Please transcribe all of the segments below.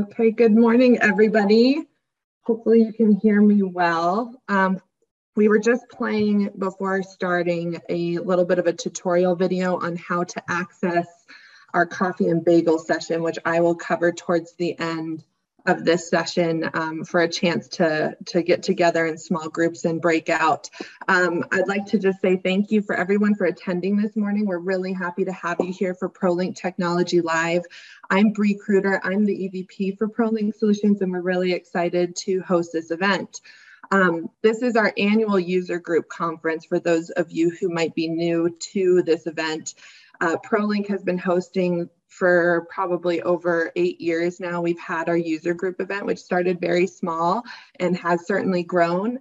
Okay, good morning, everybody. Hopefully you can hear me well. We were just playing before starting a little bit of a tutorial video on how to access our coffee and bagel session, which I will cover towards the end of this session for a chance to get together in small groups and break out. I'd like to just say thank you for everyone for attending this morning. We're really happy to have you here for ProLink Technology Live. I'm Bree Kruder. I'm the EVP for ProLink Solutions, and we're really excited to host this event. This is our annual user group conference for those of you who might be new to this event. ProLink has been hosting for probably over 8 years now. We've had our user group event, which started very small and has certainly grown.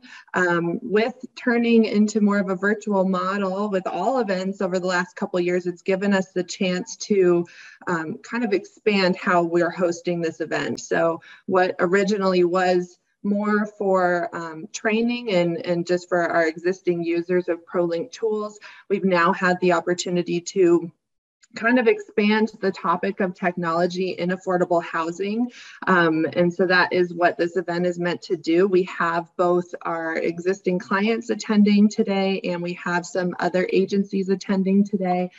With turning into more of a virtual model with all events over the last couple of years, it's given us the chance to kind of expand how we're hosting this event. So what originally was more for training and just for our existing users of ProLink tools, we've now had the opportunity to kind of expand the topic of technology in affordable housing. And so that is what this event is meant to do. We have both our existing clients attending today, and we have some other agencies attending today.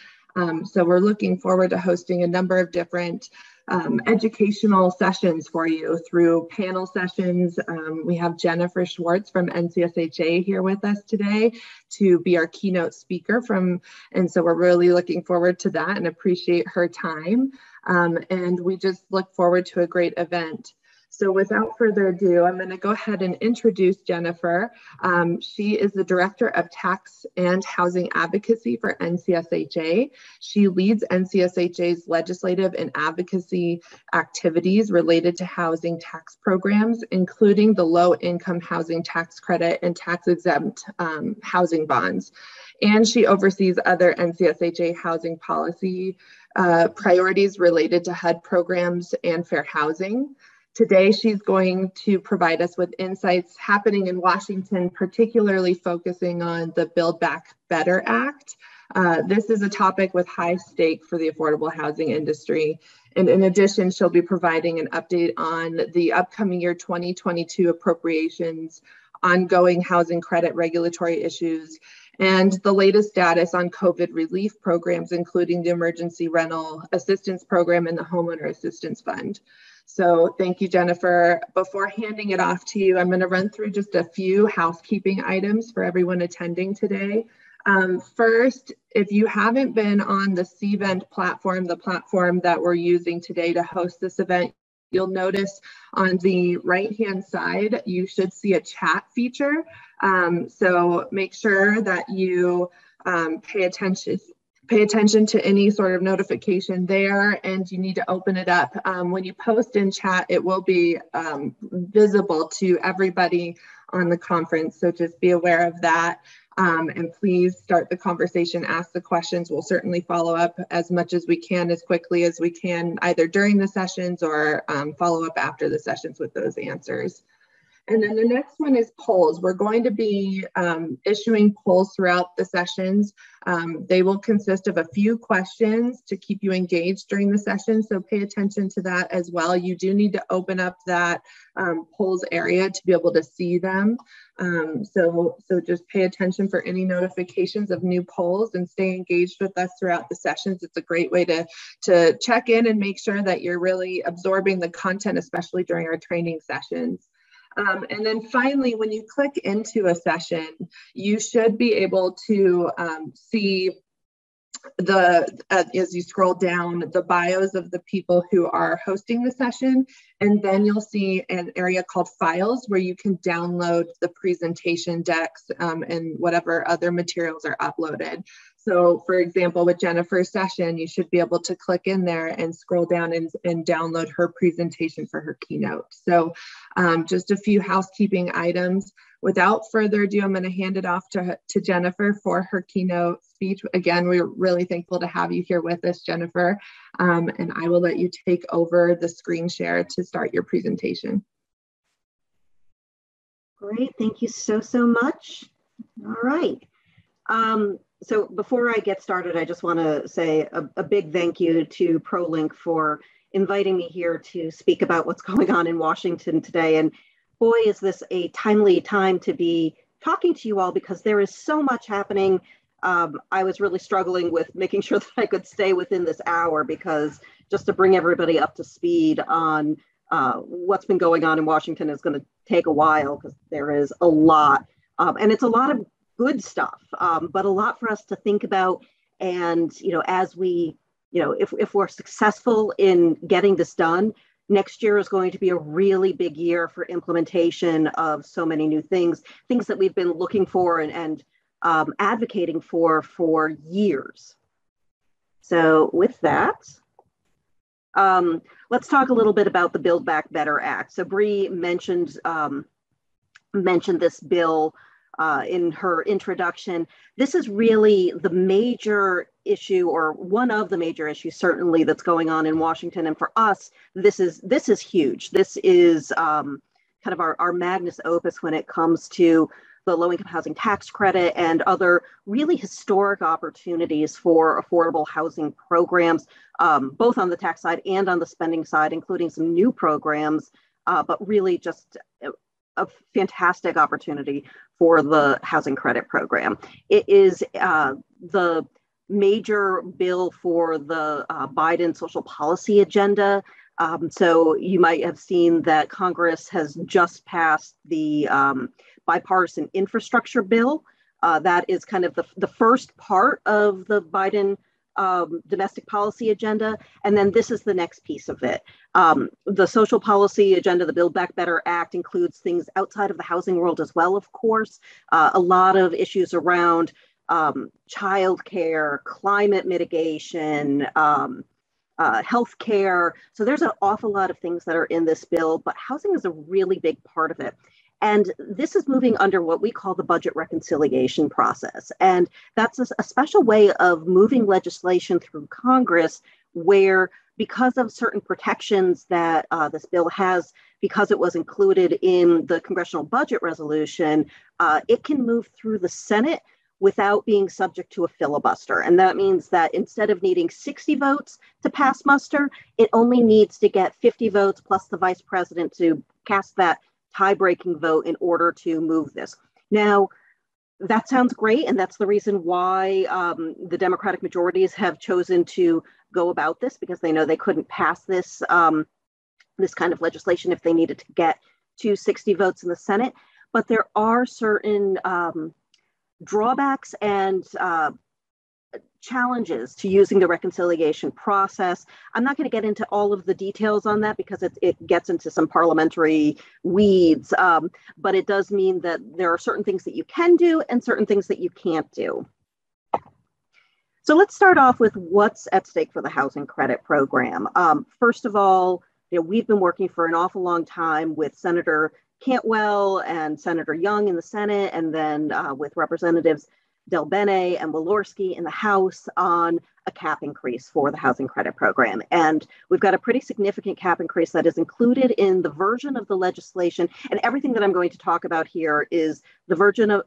So we're looking forward to hosting a number of different educational sessions for you through panel sessions. We have Jennifer Schwartz from NCSHA here with us today to be our keynote speaker and so we're really looking forward to that and appreciate her time. And we just look forward to a great event. So without further ado, I'm going to go ahead and introduce Jennifer. She is the Director of Tax and Housing Advocacy for NCSHA. She leads NCSHA's legislative and advocacy activities related to housing tax programs, including the low-income housing tax credit and tax-exempt housing bonds. And she oversees other NCSHA housing policy priorities related to HUD programs and fair housing. Today, she's going to provide us with insights happening in Washington, particularly focusing on the Build Back Better Act. This is a topic with high stake for the affordable housing industry. And in addition, she'll be providing an update on the upcoming year 2022 appropriations, ongoing housing credit regulatory issues, and the latest status on COVID relief programs, including the Emergency Rental Assistance Program and the Homeowner Assistance Fund. So thank you, Jennifer. Before handing it off to you, I'm going to run through just a few housekeeping items for everyone attending today. First, if you haven't been on the Cvent platform, the platform that we're using today to host this event, you'll notice on the right-hand side, you should see a chat feature. So make sure that you pay attention to any sort of notification there, and you need to open it up. When you post in chat, it will be visible to everybody on the conference, so just be aware of that. And please start the conversation, ask the questions. We'll certainly follow up as much as we can, as quickly as we can, either during the sessions or follow up after the sessions with those answers. And then the next one is polls. We're going to be issuing polls throughout the sessions. They will consist of a few questions to keep you engaged during the session, so pay attention to that as well. You do need to open up that polls area to be able to see them. So just pay attention for any notifications of new polls and stay engaged with us throughout the sessions. It's a great way to check in and make sure that you're really absorbing the content, especially during our training sessions. And then finally, when you click into a session, you should be able to see as you scroll down, the bios of the people who are hosting the session. And then you'll see an area called Files where you can download the presentation decks and whatever other materials are uploaded. So for example, with Jennifer's session, you should be able to click in there and scroll down and download her presentation for her keynote. So just a few housekeeping items. Without further ado, I'm going to hand it off to Jennifer for her keynote speech. Again, we're really thankful to have you here with us, Jennifer. And I will let you take over the screen share to start your presentation. Great, thank you so much. All right. So before I get started, I just want to say a big thank you to ProLink for inviting me here to speak about what's going on in Washington today. And boy, is this a timely time to be talking to you all, because there is so much happening. I was really struggling with making sure that I could stay within this hour, because just to bring everybody up to speed on what's been going on in Washington is going to take a while, because there is a lot. And it's a lot of good stuff, but a lot for us to think about. And, as we, if we're successful in getting this done, next year is going to be a really big year for implementation of so many new things that we've been looking for and advocating for years. So with that, let's talk a little bit about the Build Back Better Act. So Bree mentioned this bill in her introduction. This is really the major issue, or one of the major issues, certainly, that's going on in Washington. And for us, this is huge. This is kind of our magnus opus when it comes to the low-income housing tax credit and other really historic opportunities for affordable housing programs, both on the tax side and on the spending side, including some new programs, but really just a fantastic opportunity for the housing credit program. It is the major bill for the Biden social policy agenda. So you might have seen that Congress has just passed the bipartisan infrastructure bill. That is kind of the first part of the Biden domestic policy agenda. And then this is the next piece of it. The social policy agenda, the Build Back Better Act, includes things outside of the housing world as well, of course. A lot of issues around childcare, climate mitigation, healthcare. So there's an awful lot of things that are in this bill, but housing is a really big part of it. And this is moving under what we call the budget reconciliation process. And that's a special way of moving legislation through Congress where, because of certain protections that this bill has, because it was included in the congressional budget resolution, it can move through the Senate without being subject to a filibuster. And that means that instead of needing 60 votes to pass muster, it only needs to get 50 votes plus the vice president to cast that tie-breaking vote in order to move this. Now, that sounds great, and that's the reason why the Democratic majorities have chosen to go about this, because they know they couldn't pass this this kind of legislation if they needed to get to 60 votes in the Senate. But there are certain drawbacks and challenges to using the reconciliation process. I'm not going to get into all of the details on that because it gets into some parliamentary weeds, but it does mean that there are certain things that you can do and certain things that you can't do. So let's start off with what's at stake for the housing credit program. First of all, we've been working for an awful long time with Senator Cantwell and Senator Young in the Senate, and then with Representatives Del Bene and Walorski in the House on a cap increase for the housing credit program. And we've got a pretty significant cap increase that is included in the version of the legislation. And everything that I'm going to talk about here is the version of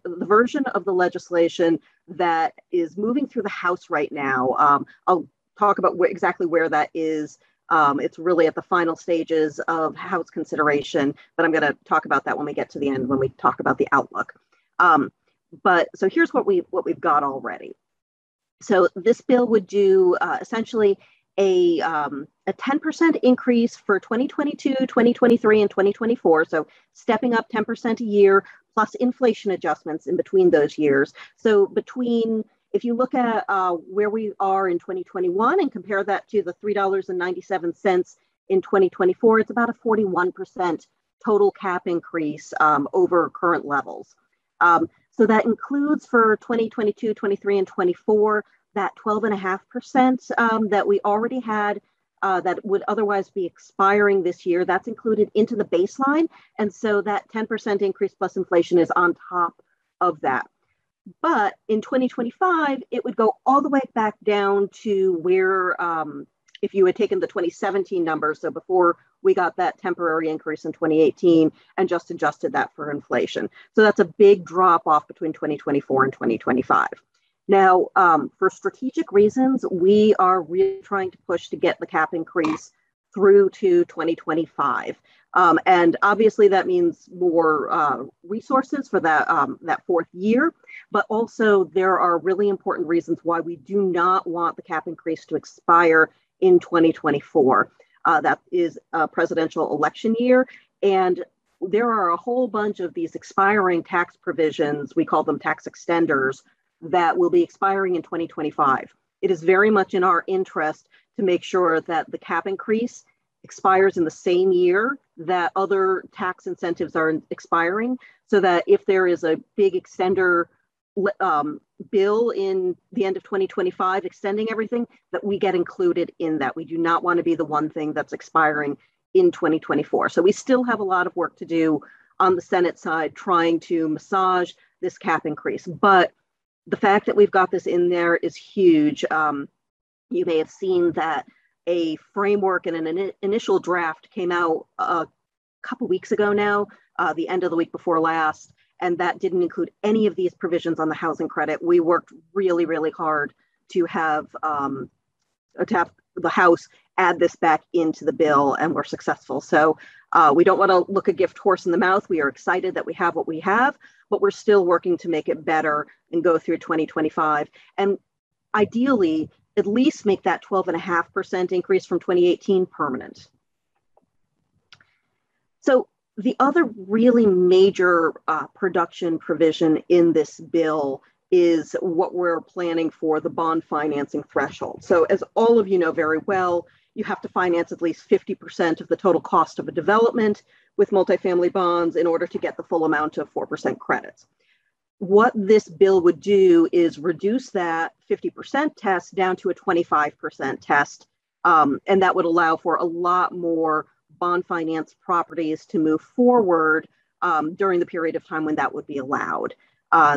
the legislation that is moving through the House right now. I'll talk about exactly where that is. It's really at the final stages of House consideration, but I'm going to talk about that when we get to the end, when we talk about the outlook. But so here's what we've got already. So this bill would do essentially a 10% increase for 2022, 2023, and 2024. So stepping up 10% a year plus inflation adjustments in between those years. So if you look at where we are in 2021 and compare that to the $3.97 in 2024, it's about a 41% total cap increase over current levels. So that includes for 2022, 23, and 24, that 12.5% that we already had that would otherwise be expiring this year. That's included into the baseline. And so that 10% increase plus inflation is on top of that. But in 2025, it would go all the way back down to where, if you had taken the 2017 numbers, so before we got that temporary increase in 2018 and just adjusted that for inflation. So that's a big drop off between 2024 and 2025. Now, for strategic reasons, we are really trying to push to get the cap increase through to 2025. And obviously that means more resources for that fourth year, but also there are really important reasons why we do not want the cap increase to expire in 2024. That is a presidential election year, and there are a whole bunch of these expiring tax provisions, we call them tax extenders, that will be expiring in 2025. It is very much in our interest to make sure that the cap increase expires in the same year that other tax incentives are expiring, so that if there is a big extender bill in the end of 2025 extending everything, that we get included in that. We do not want to be the one thing that's expiring in 2024. So we still have a lot of work to do on the Senate side trying to massage this cap increase. But the fact that we've got this in there is huge. You may have seen that a framework and an initial draft came out a couple weeks ago now, the end of the week before last, and that didn't include any of these provisions on the housing credit. We worked really, really hard to have the House add this back into the bill, and we're successful. So we don't want to look a gift horse in the mouth. We are excited that we have what we have, but we're still working to make it better and go through 2025. And ideally, at least make that 12.5% increase from 2018 permanent. So the other really major production provision in this bill is what we're planning for the bond financing threshold. So as all of you know very well, you have to finance at least 50% of the total cost of a development with multifamily bonds in order to get the full amount of 4% credits. What this bill would do is reduce that 50% test down to a 25% test, and that would allow for a lot more bond finance properties to move forward during the period of time when that would be allowed.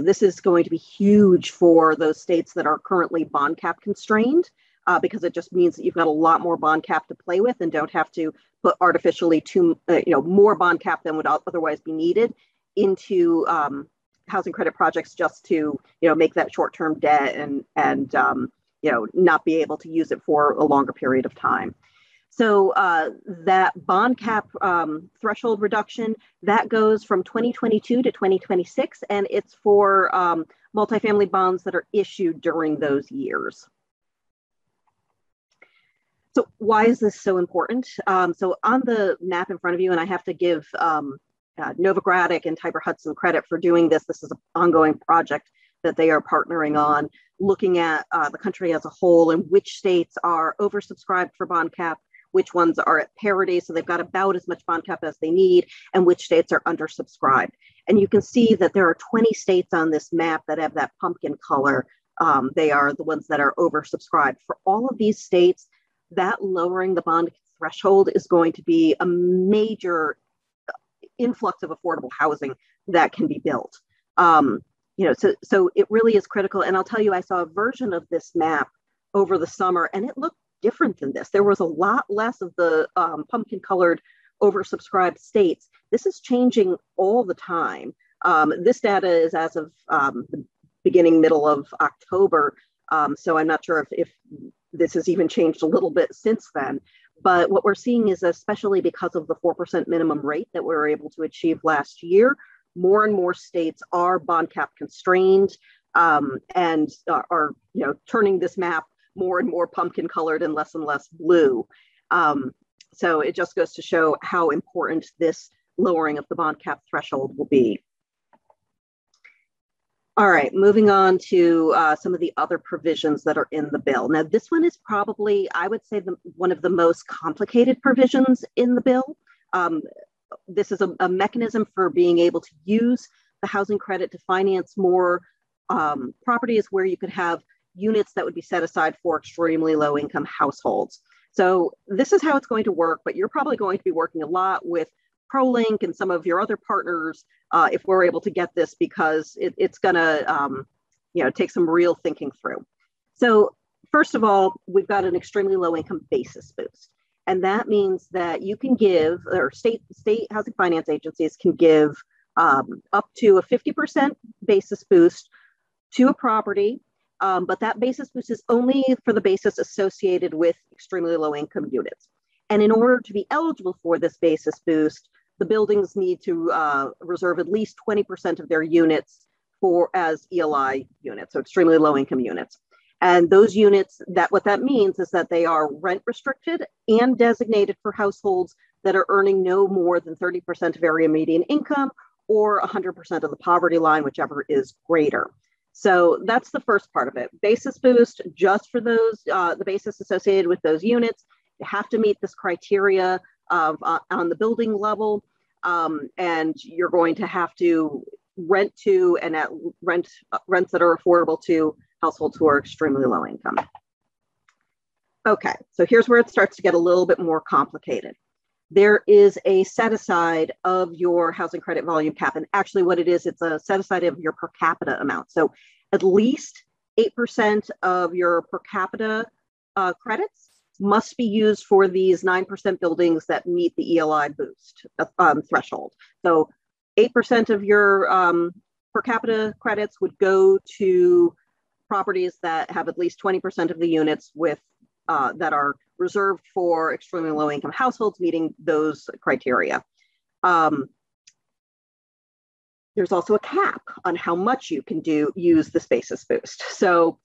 This is going to be huge for those states that are currently bond cap constrained, because it just means that you've got a lot more bond cap to play with and don't have to put artificially more bond cap than would otherwise be needed into housing credit projects just to make that short-term debt and not be able to use it for a longer period of time. So that bond cap threshold reduction, that goes from 2022 to 2026, and it's for multifamily bonds that are issued during those years. So why is this so important? So on the map in front of you, and I have to give Novogradac and Tiber Hudson credit for doing this. This is an ongoing project that they are partnering on, looking at the country as a whole and which states are oversubscribed for bond cap, which ones are at parity, so they've got about as much bond cap as they need, and which states are undersubscribed. And you can see that there are 20 states on this map that have that pumpkin color. They are the ones that are oversubscribed. For all of these states, that lowering the bond threshold is going to be a major influx of affordable housing that can be built. So it really is critical. And I'll tell you, I saw a version of this map over the summer, and it looked different than this. There was a lot less of the pumpkin colored oversubscribed states. This is changing all the time. This data is as of the middle of October. So I'm not sure if this has even changed a little bit since then. But what we're seeing is, especially because of the 4% minimum rate that we were able to achieve last year, more and more states are bond cap constrained and are turning this map more and more pumpkin colored and less blue. So it just goes to show how important this lowering of the bond cap threshold will be. All right, moving on to some of the other provisions that are in the bill. Now, this one is probably, I would say, one of the most complicated provisions in the bill. This is a mechanism for being able to use the housing credit to finance more properties where you could have units that would be set aside for extremely low income households. So this is how it's going to work, but you're probably going to be working a lot with ProLink and some of your other partners if we're able to get this, because it's going to take some real thinking through. So first of all, we've got an extremely low income basis boost. And that means that you can give, or state housing finance agencies can give up to a 50% basis boost to a property. But that basis boost is only for the basis associated with extremely low income units. And in order to be eligible for this basis boost, the buildings need to reserve at least 20% of their units as ELI units, so extremely low income units. And those units, what that means is that they are rent restricted and designated for households that are earning no more than 30% of area median income or 100% of the poverty line, whichever is greater. So that's the first part of it. Basis boost, just for those, the basis associated with those units, you have to meet this criteria of on the building level, and you're going to have to rent to and at rents that are affordable to households who are extremely low income. Okay, so here's where it starts to get a little bit more complicated. There is a set aside of your housing credit volume cap, and actually what it is, it's a set aside of your per capita amount. So at least 8% of your per capita credits must be used for these 9% buildings that meet the ELI boost threshold. So 8% of your per capita credits would go to properties that have at least 20% of the units with that are reserved for extremely low income households meeting those criteria. There's also a cap on how much you can use this basis boost. So,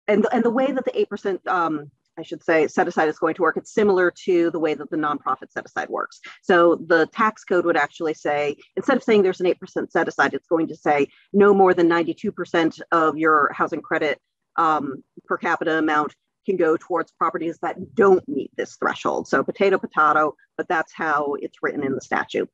and the way that the 8%, I should say, set aside is going to work, it's similar to the way that the nonprofit set aside works. So the tax code would actually say, instead of saying there's an 8% set aside, it's going to say no more than 92% of your housing credit per capita amount can go towards properties that don't meet this threshold. So potato, potato, but that's how it's written in the statute.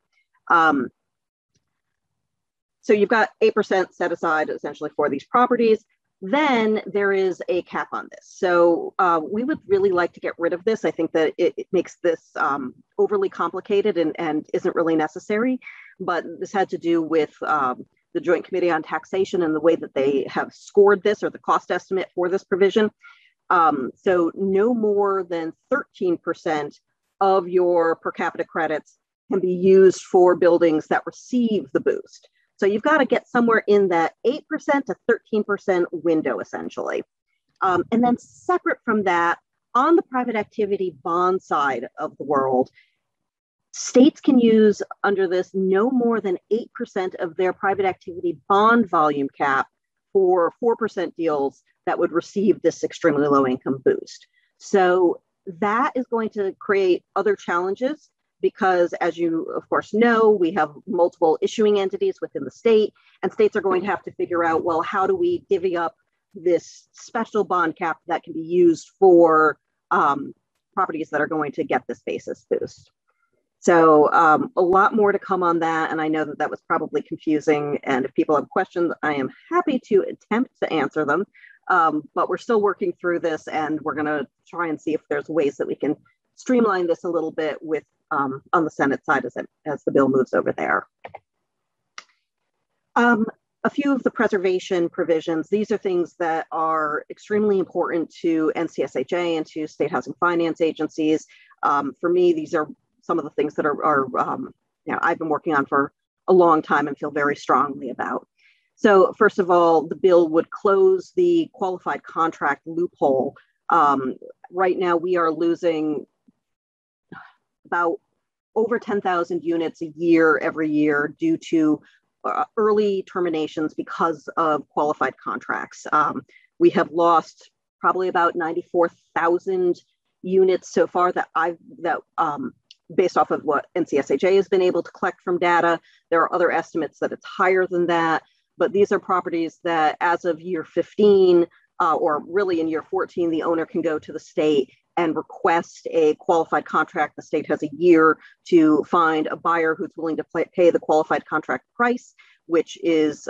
So you've got 8% set aside essentially for these properties. Then there is a cap on this. So we would really like to get rid of this. I think that it makes this overly complicated and isn't really necessary. But this had to do with the Joint Committee on Taxation and the way that they have scored this, or the cost estimate for this provision. So no more than 13% of your per capita credits can be used for buildings that receive the boost. So you've got to get somewhere in that 8% to 13% window, essentially. And then separate from that, on the private activity bond side of the world, states can use under this no more than 8% of their private activity bond volume cap for 4% deals that would receive this extremely low income boost. So that is going to create other challenges because, as you of course know, we have multiple issuing entities within the state, and states are going to have to figure out, well, how do we divvy up this special bond cap that can be used for properties that are going to get this basis boost. So a lot more to come on that. And I know that that was probably confusing. And if people have questions, I am happy to attempt to answer them. But we're still working through this, and we're going to try and see if there's ways that we can streamline this a little bit with on the Senate side as the bill moves over there. A few of the preservation provisions, these are things that are extremely important to NCSHA and to state housing finance agencies. For me, these are some of the things that I've been working on for a long time and feel very strongly about. So first of all, the bill would close the qualified contract loophole. Right now, we are losing about over 10,000 units a year every year due to early terminations because of qualified contracts. We have lost probably about 94,000 units so far based off of what NCSHA has been able to collect from data. There are other estimates that it's higher than that, but these are properties that as of year 15, or really in year 14, the owner can go to the state and request a qualified contract. The state has a year to find a buyer who's willing to pay the qualified contract price, which is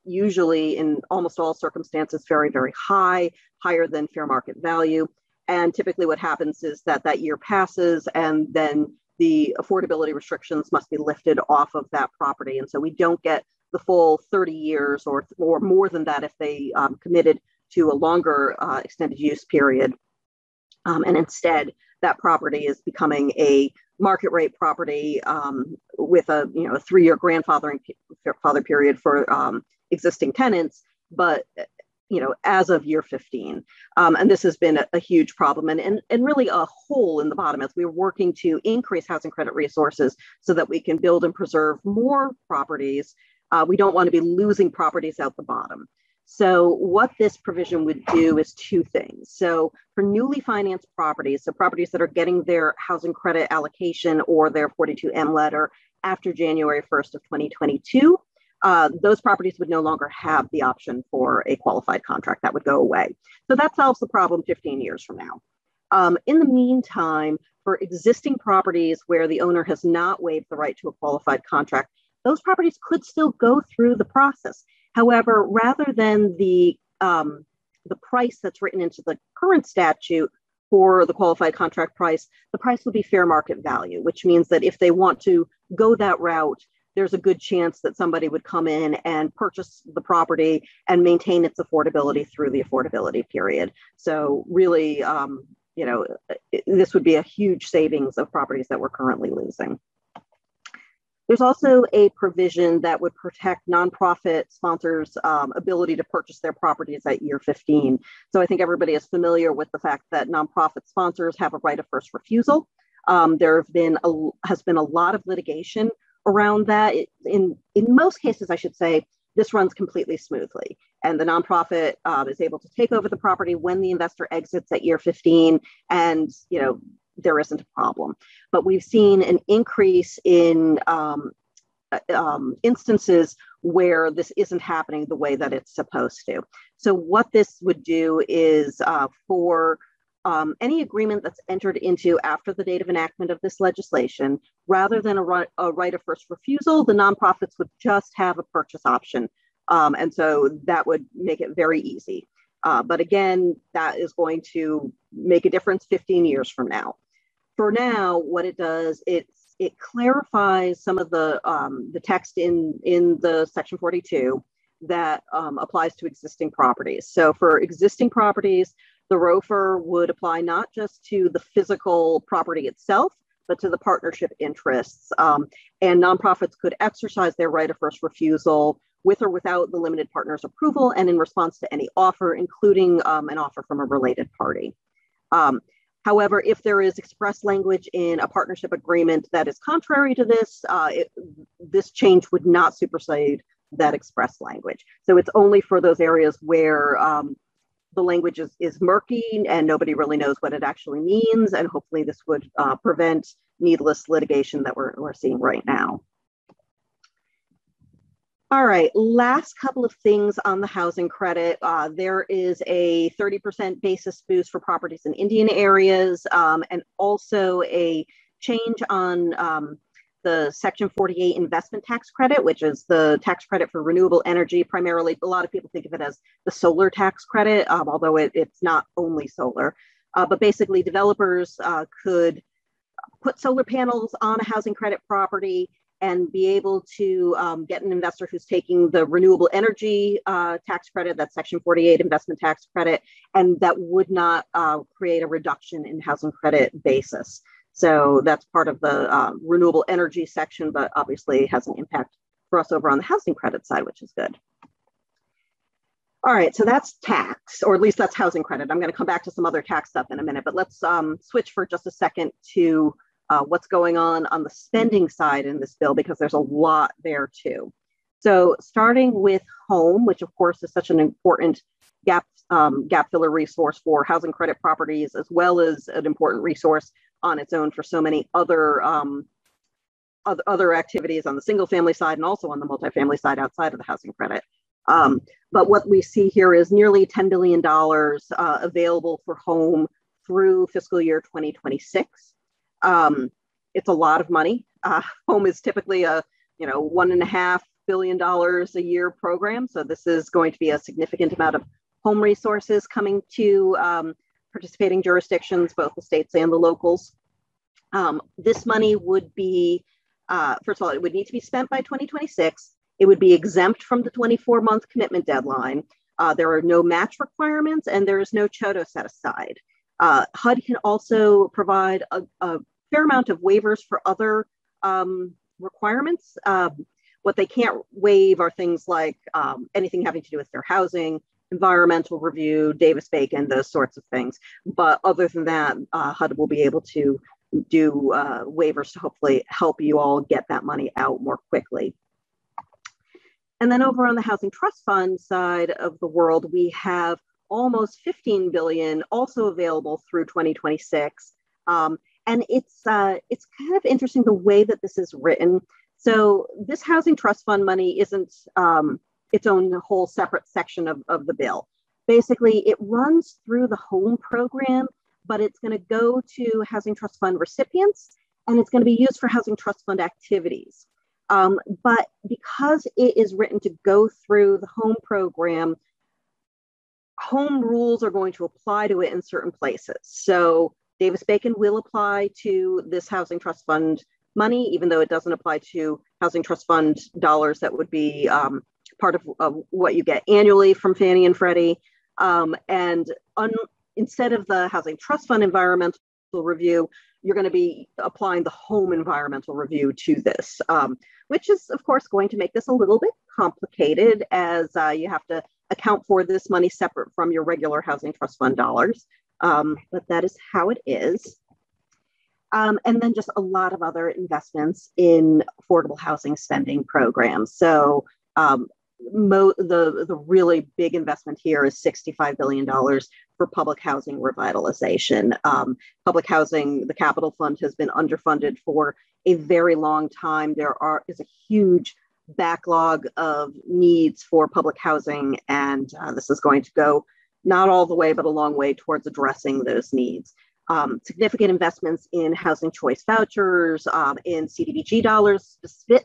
usually in almost all circumstances very, very high, higher than fair market value. And typically what happens is that year passes, and then the affordability restrictions must be lifted off of that property. And so we don't get the full 30 years or more than that if they committed to a longer extended use period. And instead, that property is becoming a market rate property with a 3-year grandfather period for existing tenants. But as of year 15. And this has been a huge problem and really a hole in the bottom as we're working to increase housing credit resources so that we can build and preserve more properties. We don't want to be losing properties out the bottom. So what this provision would do is two things. So for newly financed properties, so properties that are getting their housing credit allocation or their 42M letter after January 1st of 2022, those properties would no longer have the option for a qualified contract. That would go away. So that solves the problem 15 years from now. In the meantime, for existing properties where the owner has not waived the right to a qualified contract, those properties could still go through the process. However, rather than the price that's written into the current statute for the qualified contract price, the price would be fair market value, which means that if they want to go that route, there's a good chance that somebody would come in and purchase the property and maintain its affordability through the affordability period. So really, this would be a huge savings of properties that we're currently losing. There's also a provision that would protect nonprofit sponsors' ability to purchase their properties at year 15. So I think everybody is familiar with the fact that nonprofit sponsors have a right of first refusal. There has been a lot of litigation around that. In most cases, I should say, this runs completely smoothly. And the nonprofit is able to take over the property when the investor exits at year 15 and, there isn't a problem. But we've seen an increase in instances where this isn't happening the way that it's supposed to. So what this would do is for any agreement that's entered into after the date of enactment of this legislation, rather than a right of first refusal, the nonprofits would just have a purchase option. And so that would make it very easy. But again, that is going to make a difference 15 years from now. For now, what it does, it clarifies some of the text in the Section 42 that applies to existing properties. So for existing properties, the ROFR would apply not just to the physical property itself, but to the partnership interests. And nonprofits could exercise their right of first refusal with or without the limited partner's approval and in response to any offer, including an offer from a related party. However, if there is express language in a partnership agreement that is contrary to this, this change would not supersede that express language. So it's only for those areas where the language is murky and nobody really knows what it actually means. And hopefully this would prevent needless litigation that we're seeing right now. All right, last couple of things on the housing credit. There is a 30% basis boost for properties in Indian areas and also a change on the Section 48 investment tax credit, which is the tax credit for renewable energy. Primarily, a lot of people think of it as the solar tax credit, although it's not only solar. But basically, developers could put solar panels on a housing credit property and be able to get an investor who's taking the renewable energy tax credit, that's Section 48 investment tax credit, and that would not create a reduction in housing credit basis. So that's part of the renewable energy section, but obviously has an impact for us over on the housing credit side, which is good. All right, so that's tax, or at least that's housing credit. I'm going to come back to some other tax stuff in a minute, but let's switch for just a second to what's going on the spending side in this bill, because there's a lot there too. So starting with home, which of course is such an important gap filler resource for housing credit properties, as well as an important resource on its own for so many other activities on the single family side and also on the multifamily side outside of the housing credit. But what we see here is nearly $10 billion available for home through fiscal year 2026. It's a lot of money. Home is typically a $1.5 billion a year program. So this is going to be a significant amount of home resources coming to participating jurisdictions, both the states and the locals. This money would be, first of all, it would need to be spent by 2026. It would be exempt from the 24-month commitment deadline. There are no match requirements and there is no CHOTO set aside. HUD can also provide a fair amount of waivers for other requirements. What they can't waive are things like anything having to do with fair housing, environmental review, Davis-Bacon, those sorts of things. But other than that, HUD will be able to do waivers to hopefully help you all get that money out more quickly. And then over on the Housing Trust Fund side of the world, we have almost 15 billion also available through 2026. And it's kind of interesting the way that this is written. So this Housing Trust Fund money isn't its own whole separate section of the bill. Basically, it runs through the home program, but it's going to go to Housing Trust Fund recipients, and it's going to be used for Housing Trust Fund activities. But because it is written to go through the home program, home rules are going to apply to it in certain places. So Davis-Bacon will apply to this Housing Trust Fund money, even though it doesn't apply to Housing Trust Fund dollars that would be part of what you get annually from Fannie and Freddie. Instead of the Housing Trust Fund environmental review, you're going to be applying the home environmental review to this, which is, of course, going to make this a little bit complicated as you have to account for this money separate from your regular Housing Trust Fund dollars. But that is how it is. And then just a lot of other investments in affordable housing spending programs. So the really big investment here is $65 billion for public housing revitalization. Public housing, the Capital Fund has been underfunded for a very long time. There is a huge backlog of needs for public housing, and this is going to go not all the way, but a long way towards addressing those needs. Significant investments in housing choice vouchers, in CDBG dollars,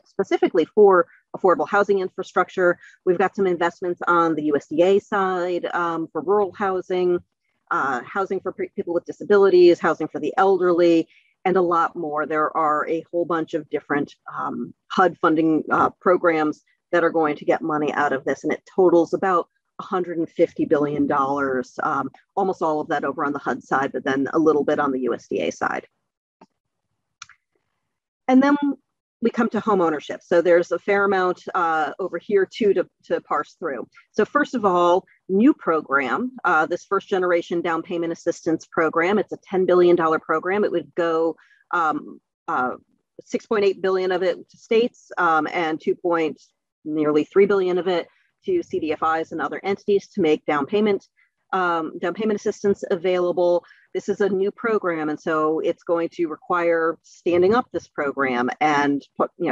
specifically for affordable housing infrastructure. We've got some investments on the USDA side for rural housing, housing for people with disabilities, housing for the elderly, and a lot more. There are a whole bunch of different HUD funding programs that are going to get money out of this, and it totals about $150 billion, almost all of that over on the HUD side, but then a little bit on the USDA side. And then we come to homeownership. So there's a fair amount over here too to parse through. So first of all, new program, this first generation down payment assistance program. It's a $10 billion program. It would go 6.8 billion of it to states and nearly 3 billion of it to CDFIs and other entities to make down payment assistance available. This is a new program, and so it's going to require standing up this program and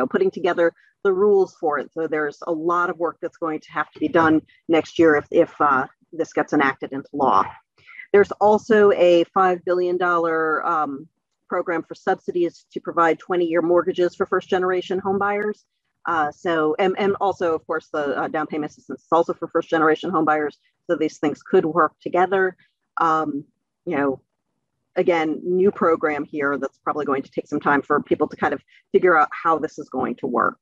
putting together the rules for it. So there's a lot of work that's going to have to be done next year if this gets enacted into law. There's also a $5 billion program for subsidies to provide 20-year mortgages for first-generation home buyers. And also, of course, the down payment assistance is also for first-generation home buyers. So these things could work together. Again, new program here that's probably going to take some time for people to kind of figure out how this is going to work.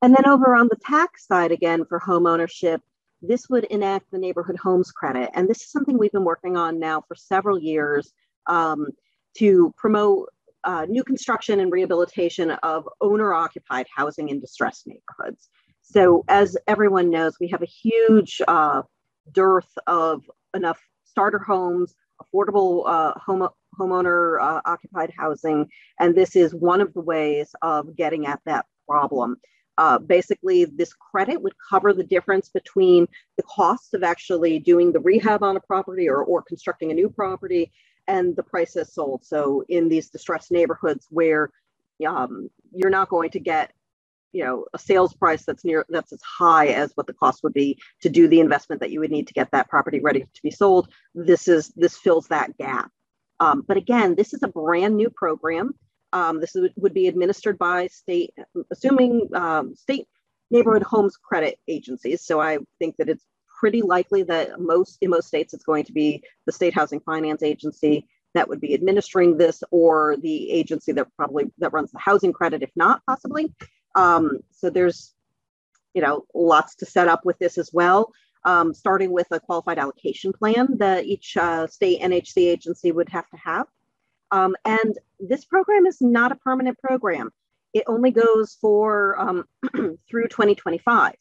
And then over on the tax side, again, for home ownership, this would enact the neighborhood homes credit. And this is something we've been working on now for several years to promote new construction and rehabilitation of owner-occupied housing in distressed neighborhoods. So as everyone knows, we have a huge dearth of enough starter homes, affordable homeowner occupied housing, and this is one of the ways of getting at that problem. Basically, this credit would cover the difference between the cost of actually doing the rehab on a property or constructing a new property and the price as sold. So in these distressed neighborhoods where you're not going to get a sales price that's as high as what the cost would be to do the investment that you would need to get that property ready to be sold, this fills that gap. But again, this is a brand new program. This would be administered by state neighborhood homes credit agencies. So I think that it's pretty likely that in most states it's going to be the State Housing Finance Agency that would be administering this, or the agency that runs the housing credit, if not possibly. So there's lots to set up with this as well, starting with a qualified allocation plan that each state NHC agency would have to have. And this program is not a permanent program. It only goes for through 2025.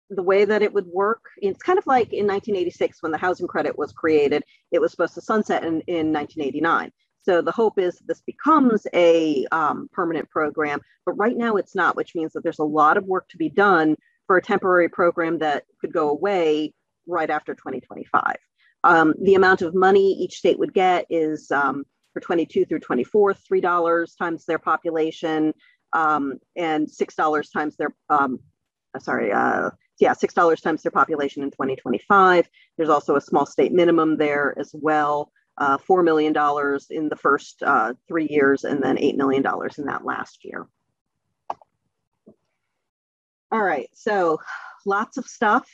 the way that it would work, it's kind of like in 1986 when the housing credit was created. It was supposed to sunset in 1989. So the hope is this becomes a permanent program, but right now it's not, which means that there's a lot of work to be done for a temporary program that could go away right after 2025. The amount of money each state would get is for 22 through 24, $3 times their population, and $6 times their, $6 times their population in 2025. There's also a small state minimum there as well, $4 million in the first 3 years, and then $8 million in that last year. All right, so lots of stuff.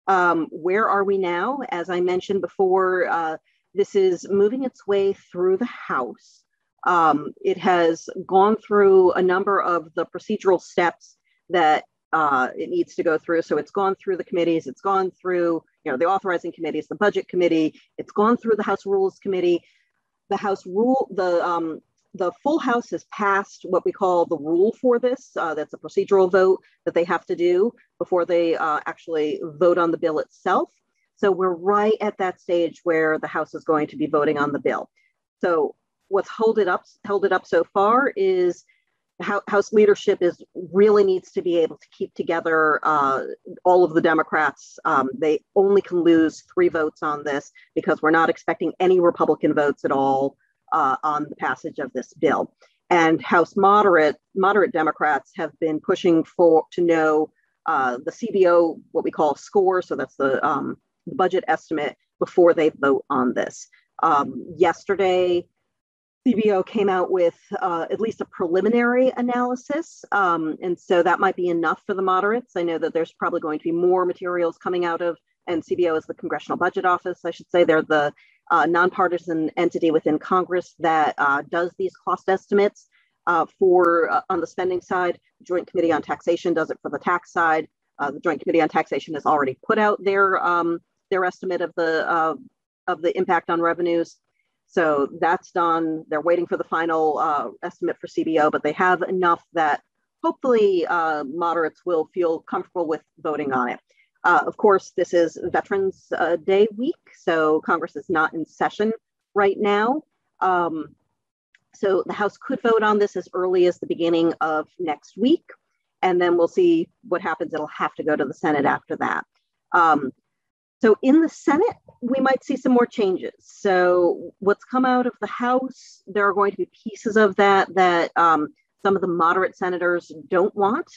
Where are we now? As I mentioned before, this is moving its way through the House. It has gone through a number of the procedural steps that it needs to go through. So it's gone through the committees, it's gone through, the authorizing committees, the budget committee, it's gone through the House Rules Committee. The full House has passed what we call the rule for this. That's a procedural vote that they have to do before they actually vote on the bill itself. So we're right at that stage where the House is going to be voting on the bill. So what's held it up so far is House leadership really needs to be able to keep together all of the Democrats. They only can lose 3 votes on this because we're not expecting any Republican votes at all on the passage of this bill. And House moderate Democrats have been pushing to know the CBO, what we call score. So that's the budget estimate before they vote on this. Yesterday, CBO came out with at least a preliminary analysis. And so that might be enough for the moderates. I know that there's probably going to be more materials coming out of, and CBO is the Congressional Budget Office, I should say. They're the nonpartisan entity within Congress that does these cost estimates for on the spending side. The Joint Committee on Taxation does it for the tax side. The Joint Committee on Taxation has already put out their estimate of the impact on revenues. So that's done. They're waiting for the final estimate for CBO, but they have enough that hopefully moderates will feel comfortable with voting on it. Of course, this is Veterans Day week, so Congress is not in session right now. So the House could vote on this as early as the beginning of next week, and then we'll see what happens. It'll have to go to the Senate after that. So in the Senate, we might see some more changes. So what's come out of the House, there are going to be pieces of that some of the moderate senators don't want.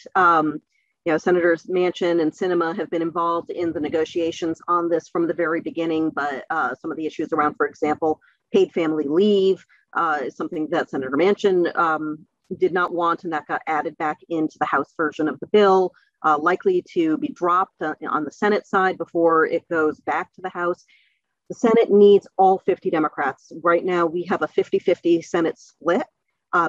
Senators Manchin and Sinema have been involved in the negotiations on this from the very beginning, but some of the issues around, for example, paid family leave is something that Senator Manchin did not want, and that got added back into the House version of the bill, likely to be dropped on the Senate side before it goes back to the House. The Senate needs all 50 Democrats. Right now, we have a 50-50 Senate split.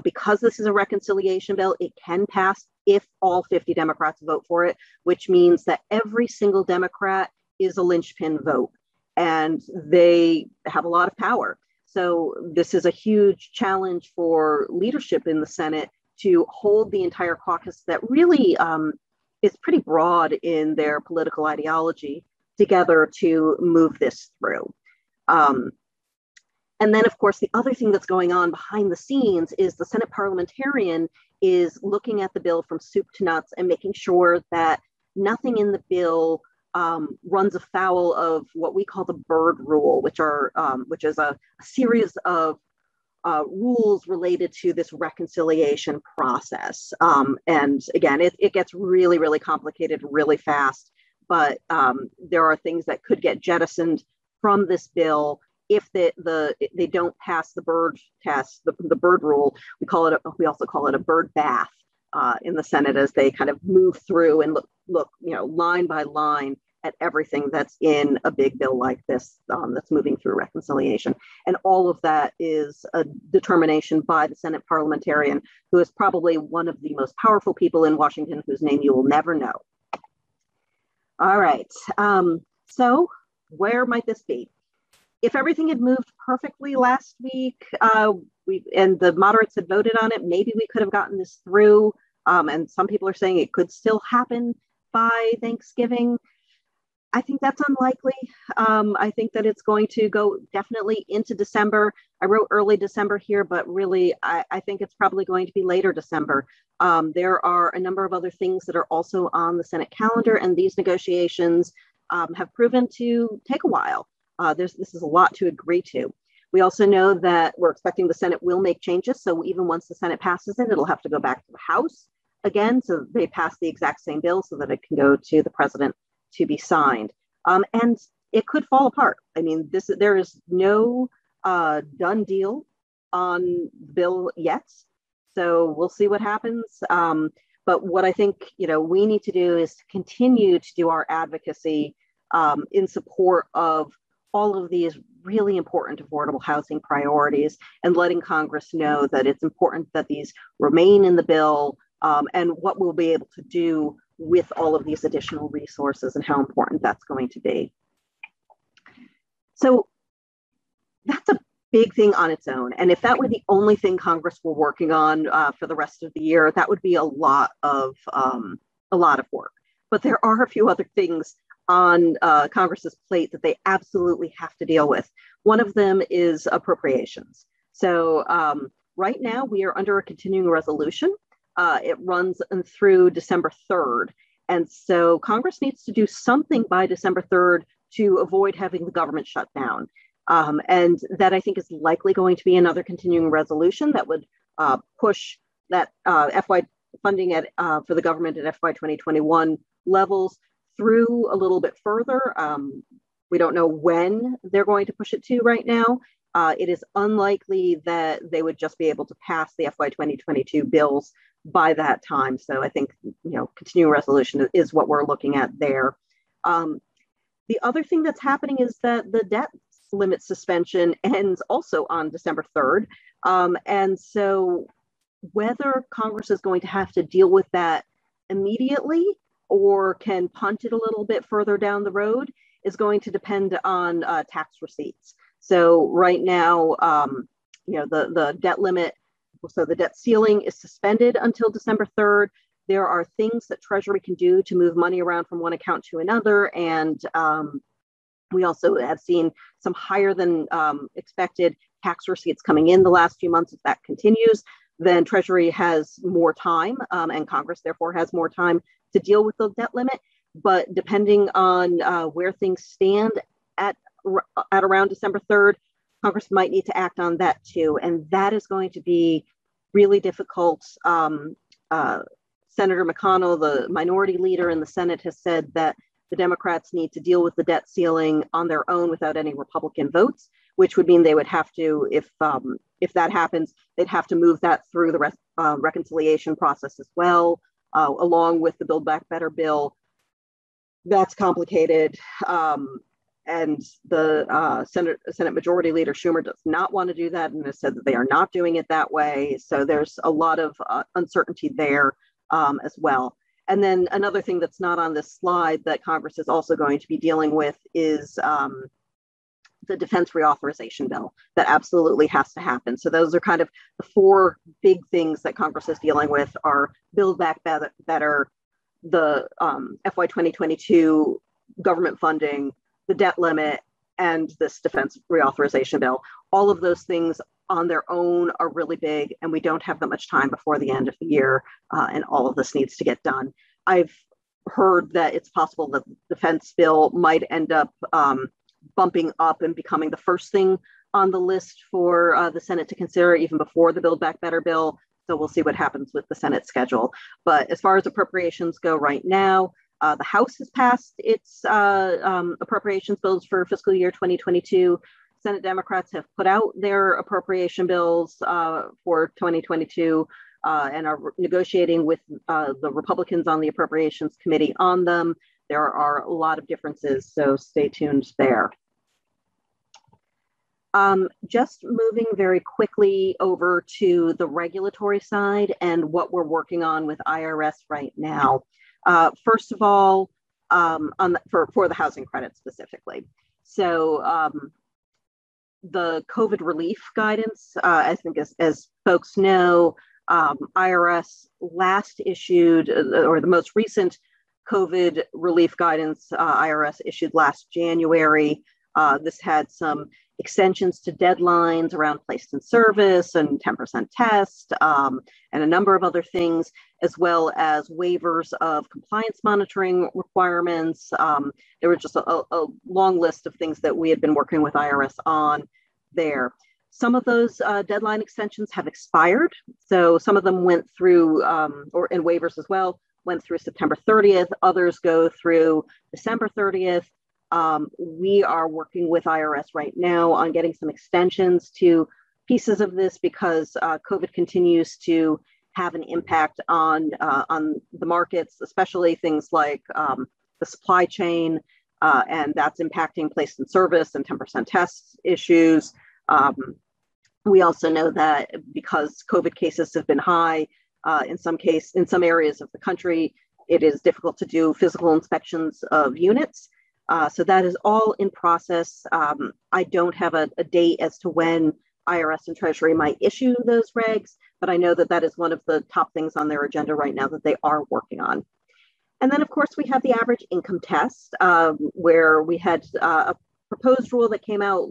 Because this is a reconciliation bill, it can pass if all 50 Democrats vote for it, which means that every single Democrat is a linchpin vote, and they have a lot of power. So this is a huge challenge for leadership in the Senate to hold the entire caucus that really is pretty broad in their political ideology together to move this through. And then, of course, the other thing that's going on behind the scenes is the Senate parliamentarian is looking at the bill from soup to nuts and making sure that nothing in the bill runs afoul of what we call the Byrd Rule, which is a series of rules related to this reconciliation process. And again, it gets really, really complicated really fast, but there are things that could get jettisoned from this bill if they don't pass the Byrd test, the Byrd Rule. We also call it a Byrd bath in the Senate as they kind of move through and look line by line at everything that's in a big bill like this that's moving through reconciliation. And all of that is a determination by the Senate parliamentarian, who is probably one of the most powerful people in Washington, whose name you will never know. All right, so where might this be? If everything had moved perfectly last week and the moderates had voted on it, maybe we could have gotten this through. And some people are saying it could still happen. by Thanksgiving. I think that's unlikely. I think that it's going to go definitely into December. I wrote early December here, but really, I think it's probably going to be later December. There are a number of other things that are also on the Senate calendar, and these negotiations have proven to take a while. This is a lot to agree to. We also know that we're expecting the Senate will make changes. So even once the Senate passes it, it'll have to go back to the House again. So they pass the exact same bill so that it can go to the president to be signed. And it could fall apart. I mean, there is no done deal on the bill yet. So we'll see what happens. But what I think, we need to do is to continue to do our advocacy in support of all of these really important affordable housing priorities, and letting Congress know that it's important that these remain in the bill, and what we'll be able to do with all of these additional resources and how important that's going to be. So that's a big thing on its own. And if that were the only thing Congress were working on for the rest of the year, that would be a lot of work. But there are a few other things on Congress's plate that they absolutely have to deal with. One of them is appropriations. So right now we are under a continuing resolution. It runs through December 3rd. And so Congress needs to do something by December 3rd to avoid having the government shut down. And that, I think, is likely going to be another continuing resolution that would push that FY funding for the government at FY 2021 levels through a little bit further. We don't know when they're going to push it to right now. It is unlikely that they would just be able to pass the FY 2022 bills by that time. So I think, continuing resolution is what we're looking at there. The other thing that's happening is that the debt limit suspension ends also on December 3rd. And so whether Congress is going to have to deal with that immediately or can punt it a little bit further down the road is going to depend on tax receipts. So right now, the debt limit, so the debt ceiling is suspended until December 3rd. There are things that Treasury can do to move money around from one account to another. And we also have seen some higher than expected tax receipts coming in the last few months. If that continues, then Treasury has more time, and Congress therefore has more time to deal with the debt limit. But depending on where things stand at around December 3rd, Congress might need to act on that too. And that is going to be really difficult. Senator McConnell, the minority leader in the Senate, has said that the Democrats need to deal with the debt ceiling on their own without any Republican votes, which would mean they would have to, if that happens, they'd have to move that through the reconciliation process as well, along with the Build Back Better bill. That's complicated. And the Senate Majority Leader Schumer does not want to do that and has said that they are not doing it that way. So there's a lot of uncertainty there as well. And then another thing that's not on this slide that Congress is also going to be dealing with is the defense reauthorization bill. That absolutely has to happen. So those are kind of the four big things that Congress is dealing with: are Build Back Better, the FY 2022 government funding, the debt limit, and this defense reauthorization bill. All of those things on their own are really big, and we don't have that much time before the end of the year, and all of this needs to get done. I've heard that it's possible that the defense bill might end up bumping up and becoming the first thing on the list for the Senate to consider, even before the Build Back Better bill. So we'll see what happens with the Senate schedule. But as far as appropriations go right now, the House has passed its appropriations bills for fiscal year 2022. Senate Democrats have put out their appropriation bills for 2022 and are negotiating with the Republicans on the Appropriations Committee on them. There are a lot of differences, so stay tuned there. Just moving very quickly over to the regulatory side and what we're working on with IRS right now. First of all, for the housing credit specifically. So the COVID relief guidance, I think as folks know, IRS last issued, or the most recent COVID relief guidance IRS issued last January. This had some extensions to deadlines around placed in service and 10% test, and a number of other things, as well as waivers of compliance monitoring requirements. There was just a long list of things that we had been working with IRS on there. Some of those deadline extensions have expired. So some of them went through, and waivers as well, went through September 30th. Others go through December 30th. We are working with IRS right now on getting some extensions to pieces of this because COVID continues to have an impact on the markets, especially things like the supply chain, and that's impacting placed in service and 10% test issues. We also know that because COVID cases have been high in some areas of the country, it is difficult to do physical inspections of units. So that is all in process. I don't have a date as to when IRS and Treasury might issue those regs, but I know that that is one of the top things on their agenda right now that they are working on. And then, of course, we have the average income test, where we had a proposed rule that came out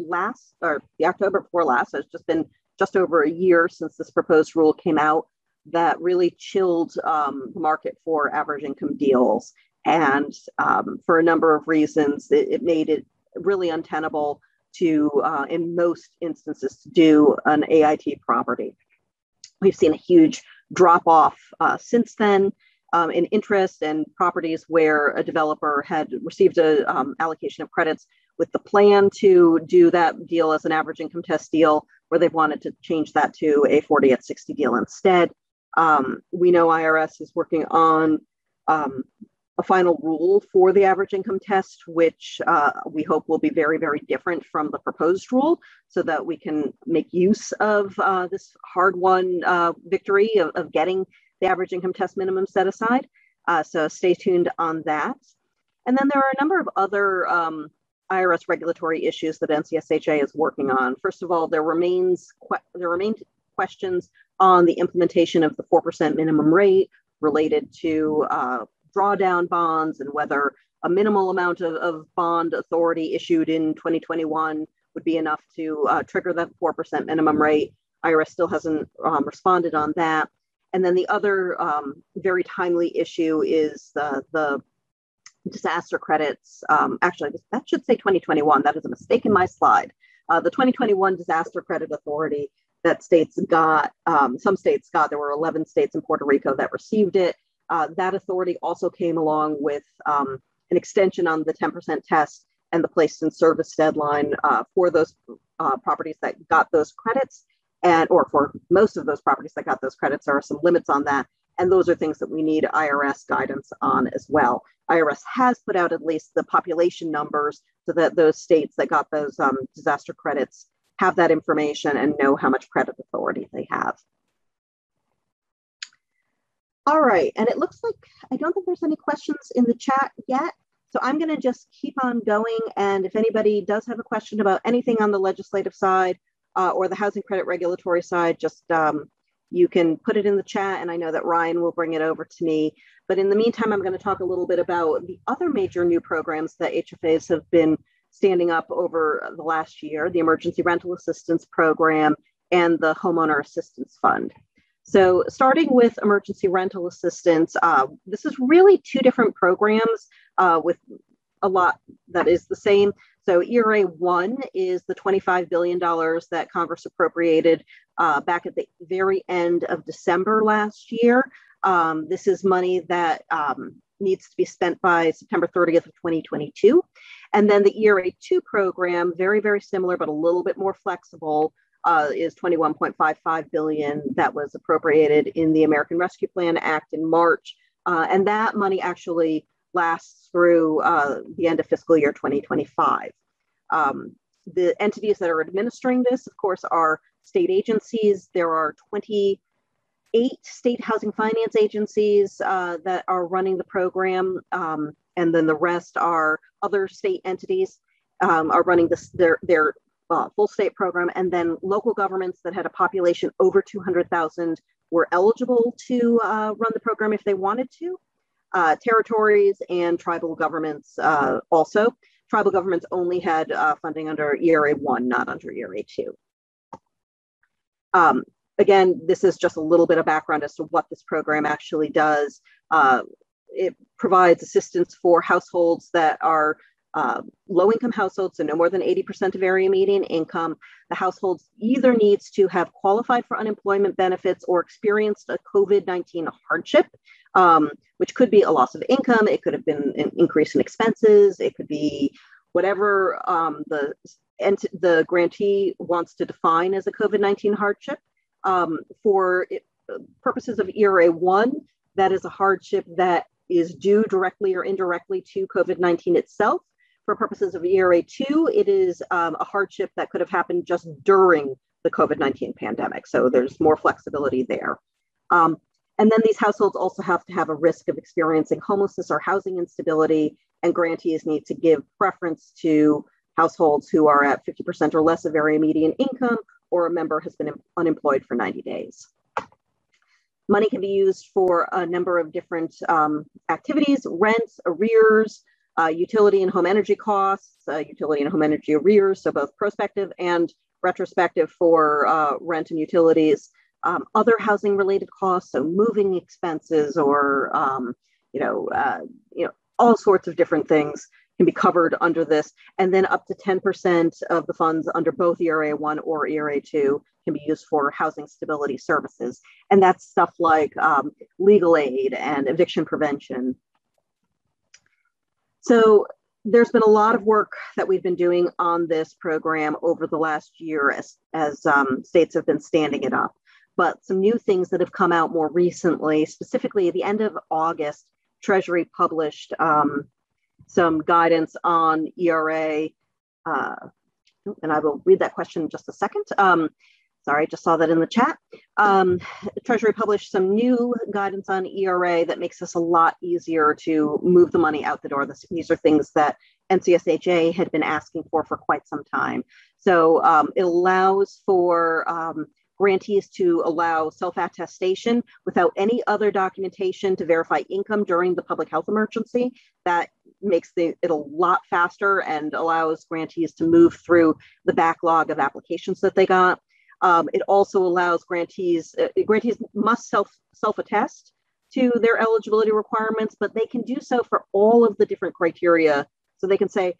the October before last. So it's just been just over a year since this proposed rule came out that really chilled the market for average income deals. And for a number of reasons, it made it really untenable to, in most instances, to do an AIT property. We've seen a huge drop off since then in interest and properties where a developer had received a allocation of credits with the plan to do that deal as an average income test deal, where they've wanted to change that to a 40 at 60 deal instead. We know IRS is working on a final rule for the average income test, which we hope will be very, very different from the proposed rule, so that we can make use of this hard-won victory of getting the average income test minimum set aside. So stay tuned on that. And then there are a number of other IRS regulatory issues that NCSHA is working on. First of all, there remain questions on the implementation of the 4% minimum rate related to drawdown bonds, and whether a minimal amount of bond authority issued in 2021 would be enough to trigger that 4% minimum rate. IRS still hasn't responded on that. And then the other very timely issue is the disaster credits. Actually, that should say 2021. That is a mistake in my slide. The 2021 disaster credit authority that states got, some states got, there were 11 states and Puerto Rico that received it. That authority also came along with an extension on the 10% test and the placed in service deadline for those properties that got those credits, or for most of those properties that got those credits. There are some limits on that, and those are things that we need IRS guidance on as well. IRS has put out at least the population numbers so that those states that got those disaster credits have that information and know how much credit authority they have. All right, and it looks like I don't think there's any questions in the chat yet. So I'm going to just keep on going. And if anybody does have a question about anything on the legislative side or the housing credit regulatory side, just you can put it in the chat, and I know that Ryan will bring it over to me. But in the meantime, I'm going to talk a little bit about the other major new programs that HFAs have been standing up over the last year: the Emergency Rental Assistance Program and the Homeowner Assistance Fund. So starting with emergency rental assistance, this is really two different programs with a lot that is the same. So ERA 1 is the $25 billion that Congress appropriated back at the very end of December last year. This is money that needs to be spent by September 30th of 2022. And then the ERA 2 program, very, very similar, but a little bit more flexible, is $21.55 billion that was appropriated in the American Rescue Plan Act in March. And that money actually lasts through the end of fiscal year 2025. The entities that are administering this, of course, are state agencies. There are 28 state housing finance agencies that are running the program. And then the rest are other state entities are running their full state program, and then local governments that had a population over 200,000 were eligible to run the program if they wanted to. Territories and tribal governments also. Tribal governments only had funding under ERA 1, not under ERA 2. Again, this is just a little bit of background as to what this program actually does. It provides assistance for households that are low-income households, so no more than 80% of area median income. The households either needs to have qualified for unemployment benefits or experienced a COVID-19 hardship, which could be a loss of income. It could have been an increase in expenses. It could be whatever the grantee wants to define as a COVID-19 hardship. For purposes of ERA 1, that is a hardship that is due directly or indirectly to COVID-19 itself. For purposes of ERA 2, it is a hardship that could have happened just during the COVID-19 pandemic. So there's more flexibility there. And then these households also have to have a risk of experiencing homelessness or housing instability, and grantees need to give preference to households who are at 50% or less of area median income, or a member has been unemployed for 90 days. Money can be used for a number of different activities: rents, arrears, utility and home energy costs, utility and home energy arrears, so both prospective and retrospective for rent and utilities, other housing related costs, so moving expenses, or all sorts of different things can be covered under this. And then up to 10% of the funds under both ERA 1 or ERA 2 can be used for housing stability services. And that's stuff like legal aid and eviction prevention. So there's been a lot of work that we've been doing on this program over the last year as states have been standing it up. But some new things that have come out more recently, specifically at the end of August, Treasury published some guidance on ERA, and I will read that question in just a second. Sorry, I just saw that in the chat. Treasury published some new guidance on ERA that makes this a lot easier to move the money out the door. These are things that NCSHA had been asking for quite some time. So it allows for grantees to allow self-attestation without any other documentation to verify income during the public health emergency. That makes it a lot faster and allows grantees to move through the backlog of applications that they got. It also allows grantees must self-attest to their eligibility requirements, but they can do so for all of the different criteria. So they can say,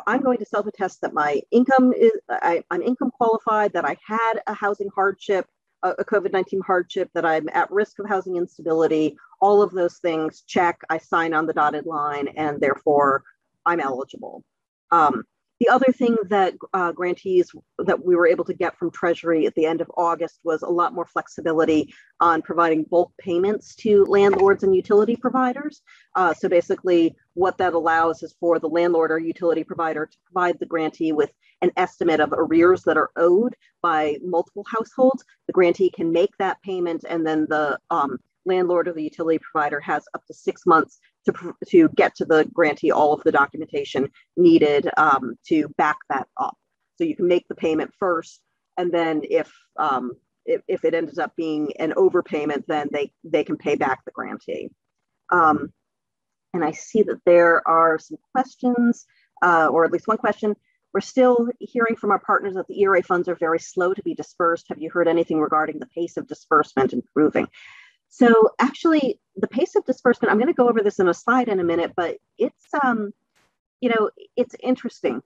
I'm going to self-attest that my income is, I'm income qualified, that I had a housing hardship, a COVID-19 hardship, that I'm at risk of housing instability, all of those things, check, I sign on the dotted line, and therefore I'm eligible. The other thing that grantees that we were able to get from Treasury at the end of August was a lot more flexibility on providing bulk payments to landlords and utility providers. So basically what that allows is for the landlord or utility provider to provide the grantee with an estimate of arrears that are owed by multiple households. The grantee can make that payment, and then the landlord or the utility provider has up to 6 months to get to the grantee all of the documentation needed to back that up. So you can make the payment first, and then if it ends up being an overpayment, then they can pay back the grantee. And I see that there are some questions, or at least one question. We're still hearing from our partners that the ERA funds are very slow to be dispersed. Have you heard anything regarding the pace of disbursement improving? So actually, the pace of disbursement, I'm going to go over this in a slide in a minute, but it's, it's interesting.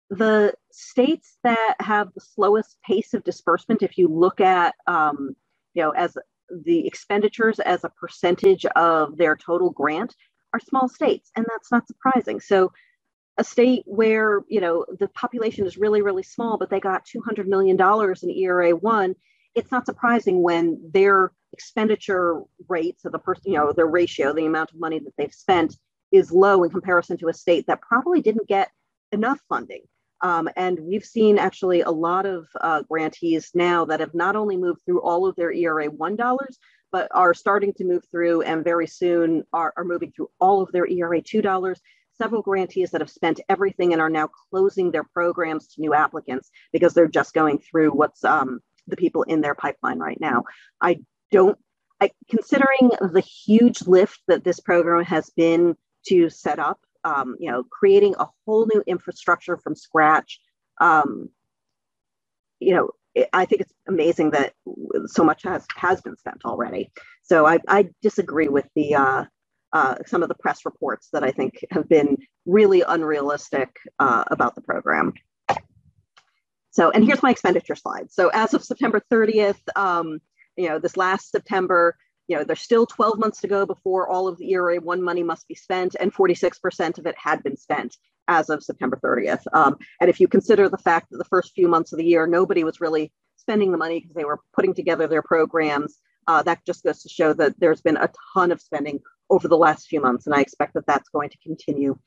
The states that have the slowest pace of disbursement, if you look at, as the expenditures as a percentage of their total grant, are small states, and that's not surprising. So a state where, the population is really, really small, but they got $200 million in ERA 1, it's not surprising when their expenditure rate, so their ratio, the amount of money that they've spent, is low in comparison to a state that probably didn't get enough funding. And we've seen actually a lot of grantees now that have not only moved through all of their ERA 1 dollars, but are starting to move through, and very soon are moving through all of their ERA 2 dollars. Several grantees that have spent everything and are now closing their programs to new applicants because they're just going through what's the people in their pipeline right now. considering the huge lift that this program has been to set up, creating a whole new infrastructure from scratch, I think it's amazing that so much has been spent already. So I disagree with the some of the press reports that I think have been really unrealistic about the program. So, and here's my expenditure slide. So as of September 30th, this last September, there's still 12 months to go before all of the ERA 1 money must be spent, and 46% of it had been spent as of September 30th. And if you consider the fact that the first few months of the year, nobody was really spending the money because they were putting together their programs, that just goes to show that there's been a ton of spending over the last few months, and I expect that that's going to continue.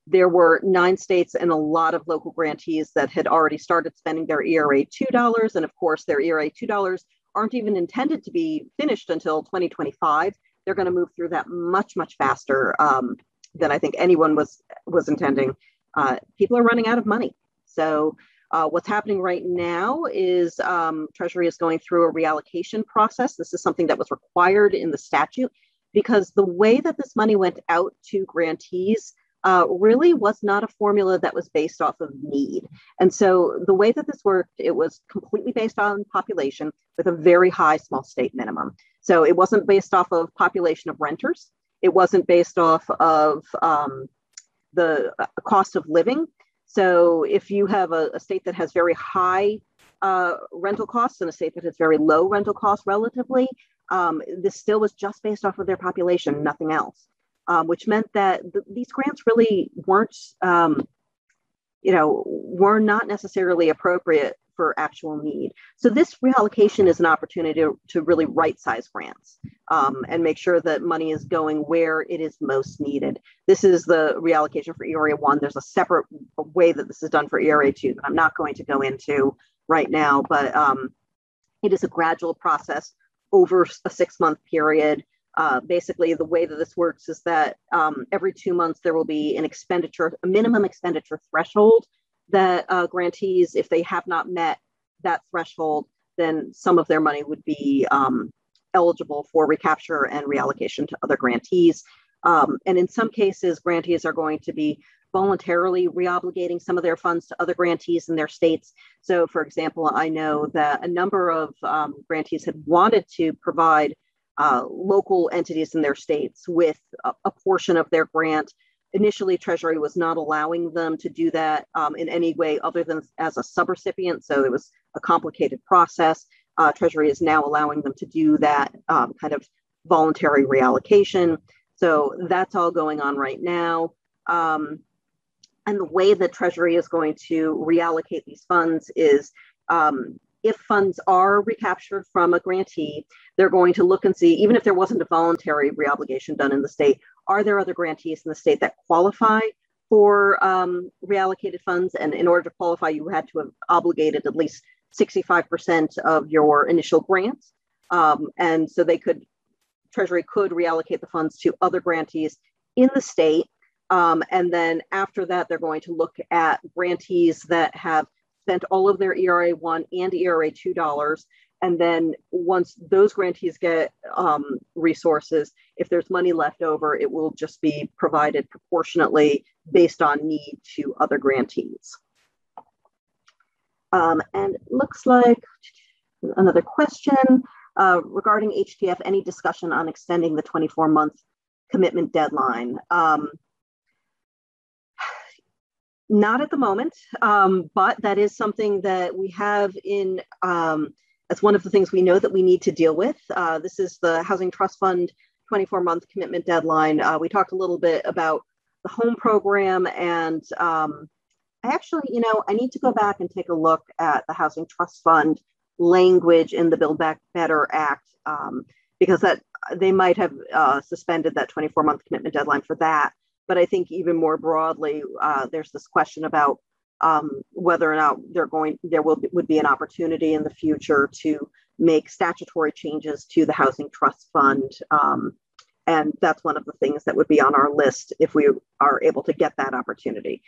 There were 9 states and a lot of local grantees that had already started spending their ERA $2, and of course their ERA $2 aren't even intended to be finished until 2025. They're going to move through that much, much faster than I think anyone was intending. People are running out of money. So what's happening right now is Treasury is going through a reallocation process. This is something that was required in the statute because the way that this money went out to grantees really was not a formula that was based off of need. And so the way that this worked, it was completely based on population with a very high small state minimum. So it wasn't based off of population of renters. It wasn't based off of the cost of living. So if you have a state that has very high rental costs and a state that has very low rental costs relatively, this still was just based off of their population, nothing else. Which meant that these grants really weren't, were not necessarily appropriate for actual need. So this reallocation is an opportunity to really right-size grants and make sure that money is going where it is most needed. This is the reallocation for ERA 1. There's a separate way that this is done for ERA 2 that I'm not going to go into right now, but it is a gradual process over a 6-month period. Basically, the way that this works is that every 2 months there will be a minimum expenditure threshold that grantees, if they have not met that threshold, then some of their money would be eligible for recapture and reallocation to other grantees. And in some cases, grantees are going to be voluntarily reobligating some of their funds to other grantees in their states. So, for example, I know that a number of grantees had wanted to provide local entities in their states with a portion of their grant. Initially, Treasury was not allowing them to do that in any way other than as a subrecipient, so it was a complicated process. Treasury is now allowing them to do that kind of voluntary reallocation. So that's all going on right now. And the way that Treasury is going to reallocate these funds is if funds are recaptured from a grantee, they're going to look and see, even if there wasn't a voluntary reobligation done in the state, are there other grantees in the state that qualify for reallocated funds? And in order to qualify, you had to have obligated at least 65% of your initial grant. And so Treasury could reallocate the funds to other grantees in the state. And then after that, they're going to look at grantees that have spent all of their ERA 1 and ERA $2. And then once those grantees get resources, if there's money left over, it will just be provided proportionately based on need to other grantees. And it looks like another question regarding HTF, any discussion on extending the 24-month commitment deadline? Not at the moment, but that is something that we have in, as one of the things we know that we need to deal with. This is the Housing Trust Fund 24-month commitment deadline. We talked a little bit about the home program, and I actually, I need to go back and take a look at the Housing Trust Fund language in the Build Back Better Act, because they might have suspended that 24-month commitment deadline for that. But I think even more broadly, there's this question about whether or not there would be an opportunity in the future to make statutory changes to the Housing Trust Fund. And that's one of the things that would be on our list if we are able to get that opportunity.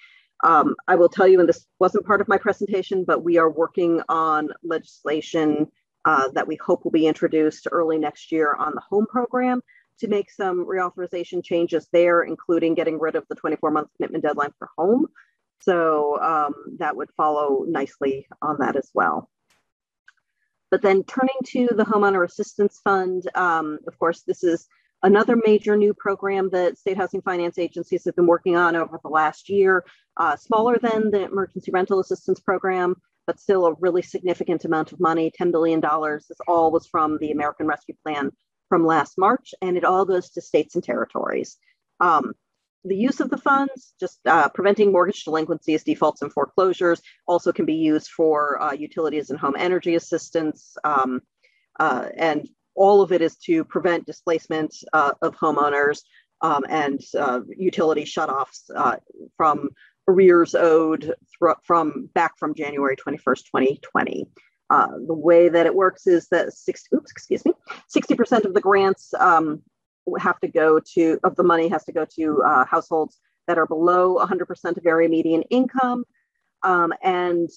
I will tell you, and this wasn't part of my presentation, but we are working on legislation that we hope will be introduced early next year on the home program to make some reauthorization changes there, including getting rid of the 24-month commitment deadline for home. So that would follow nicely on that as well. But then turning to the Homeowner Assistance Fund, of course, this is another major new program that state housing finance agencies have been working on over the last year, smaller than the Emergency Rental Assistance Program, but still a really significant amount of money, $10 billion. This all was from the American Rescue Plan from last March, and it all goes to states and territories. The use of the funds, just preventing mortgage delinquencies, defaults, and foreclosures, also can be used for utilities and home energy assistance. And all of it is to prevent displacement of homeowners and utility shutoffs from arrears owed from January 21st, 2020. The way that it works is that 60% of the grants have to go to, of the money has to go to households that are below 100% of area median income and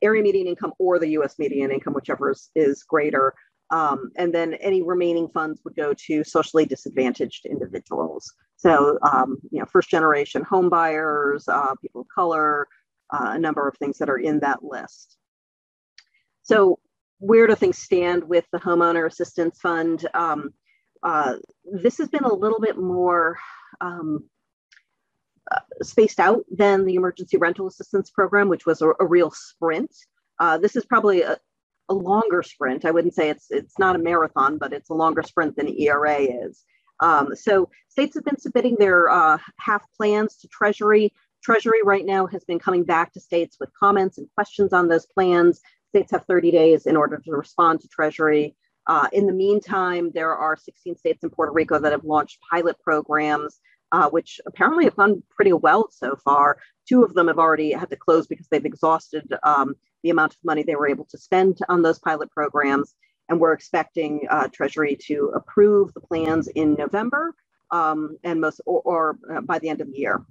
area median income or the US median income, whichever is greater. And then any remaining funds would go to socially disadvantaged individuals. So, first generation home buyers, people of color, a number of things that are in that list. So where do things stand with the Homeowner Assistance Fund? This has been a little bit more spaced out than the Emergency Rental Assistance Program, which was a real sprint. This is probably a longer sprint. I wouldn't say it's not a marathon, but it's a longer sprint than ERA is. So states have been submitting their HAF plans to Treasury. Treasury right now has been coming back to states with comments and questions on those plans. States have 30 days in order to respond to Treasury. In the meantime, there are 16 states in Puerto Rico that have launched pilot programs, which apparently have gone pretty well so far. 2 of them have already had to close because they've exhausted the amount of money they were able to spend on those pilot programs. And we're expecting Treasury to approve the plans in November and by the end of the year.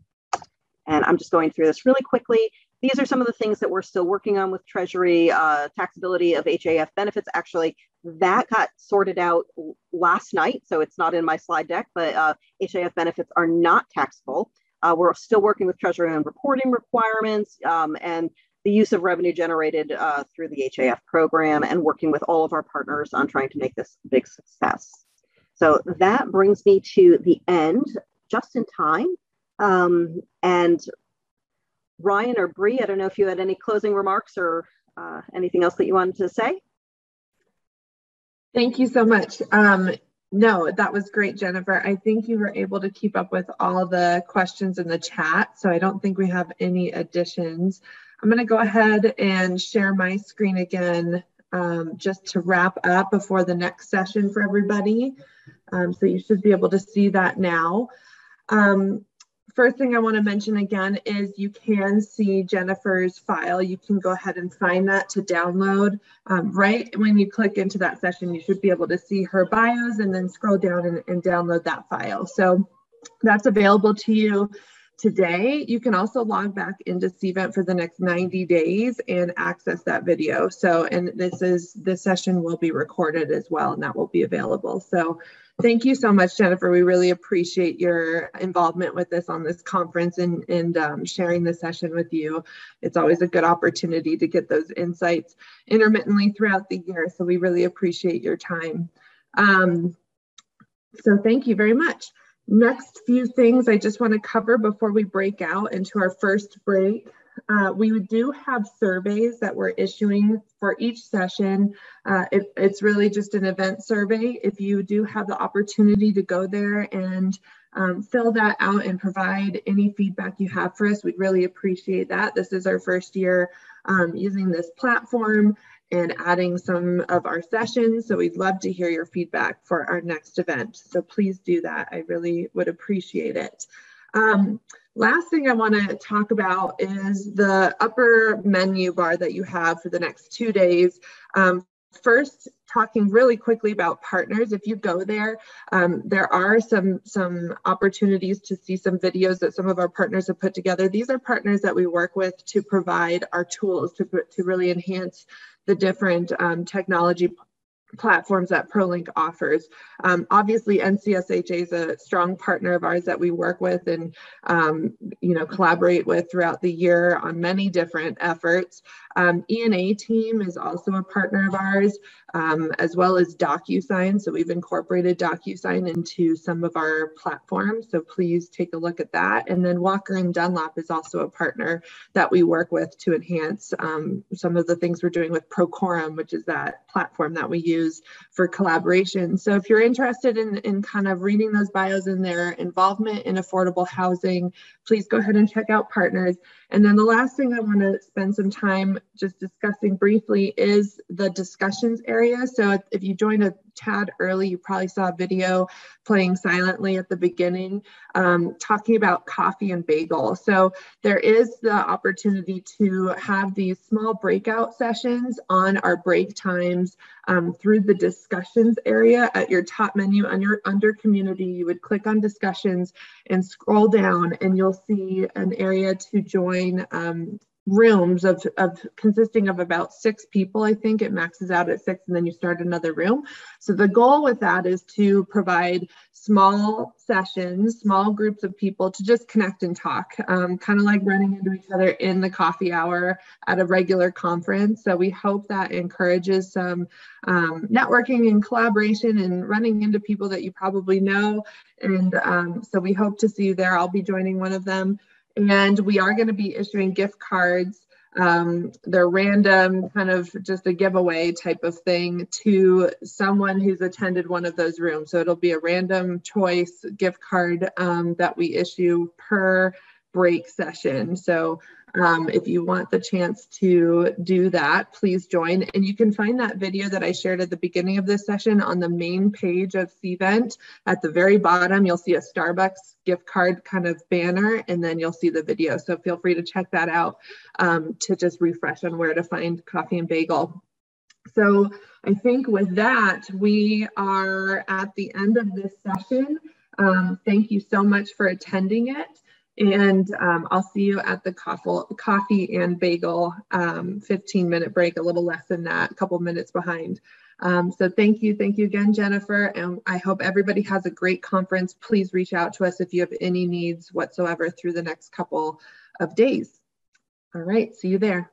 And I'm just going through this really quickly. These are some of the things that we're still working on with Treasury. Taxability of HAF benefits. Actually, that got sorted out last night, so it's not in my slide deck, but HAF benefits are not taxable. We're still working with Treasury on reporting requirements and the use of revenue generated through the HAF program, and working with all of our partners on trying to make this a big success. So that brings me to the end, just in time. And Ryan or Bree, I don't know if you had any closing remarks or anything else that you wanted to say. Thank you so much. No, that was great, Jennifer. I think you were able to keep up with all the questions in the chat, so I don't think we have any additions. I'm going to go ahead and share my screen again just to wrap up before the next session for everybody. So you should be able to see that now. First thing I want to mention again is you can see Jennifer's file. You can go ahead and find that to download. Right when you click into that session, you should be able to see her bios and then scroll down and download that file. So that's available to you today. You can also log back into CVent for the next 90 days and access that video. So, and this session will be recorded as well, and that will be available. So thank you so much, Jennifer. We really appreciate your involvement with us on this conference and sharing the session with you. It's always a good opportunity to get those insights intermittently throughout the year. So we really appreciate your time. So thank you very much. Next few things I just want to cover before we break out into our first break. We do have surveys that we're issuing for each session. It's really just an event survey. If you do have the opportunity to go there and fill that out and provide any feedback you have for us, we'd really appreciate that. This is our first year using this platform and adding some of our sessions. So we'd love to hear your feedback for our next event. So please do that. I really would appreciate it. Last thing I want to talk about is the upper menu bar that you have for the next 2 days. First, talking really quickly about partners. If you go there, there are some opportunities to see some videos that some of our partners have put together. These are partners that we work with to provide our tools to really enhance the different technology platforms that ProLink offers. Obviously, NCSHA is a strong partner of ours that we work with and collaborate with throughout the year on many different efforts. E&A team is also a partner of ours, as well as DocuSign. So we've incorporated DocuSign into some of our platforms. So please take a look at that. And then Walker and Dunlop is also a partner that we work with to enhance some of the things we're doing with Procorum, which is that platform that we use for collaboration. So if you're interested in kind of reading those bios and their involvement in affordable housing, please go ahead and check out partners. And then the last thing I want to spend some time just discussing briefly is the discussions area. So if you joined a tad early, you probably saw a video playing silently at the beginning, talking about coffee and bagel. So there is the opportunity to have these small breakout sessions on our break times through the discussions area at your top menu under community. You would click on discussions and scroll down, and you'll see an area to join rooms of consisting of about 6 people. I think it maxes out at 6, and then you start another room. So the goal with that is to provide small sessions, small groups of people to just connect and talk, kind of like running into each other in the coffee hour at a regular conference. So we hope that encourages some networking and collaboration and running into people that you probably know. And so we hope to see you there. I'll be joining one of them. And we are going to be issuing gift cards. They're random, kind of just a giveaway type of thing to someone who's attended one of those rooms. So it'll be a random choice gift card that we issue per break session. So if you want the chance to do that, please join. And you can find that video that I shared at the beginning of this session on the main page of Cvent. At the very bottom, you'll see a Starbucks gift card kind of banner, and then you'll see the video. So feel free to check that out to just refresh on where to find coffee and bagel. So I think with that, we are at the end of this session. Thank you so much for attending it. And I'll see you at the coffee and bagel 15-minute break, a little less than that, a couple minutes behind. So thank you again, Jennifer. And I hope everybody has a great conference. Please reach out to us if you have any needs whatsoever through the next couple of days. All right, see you there.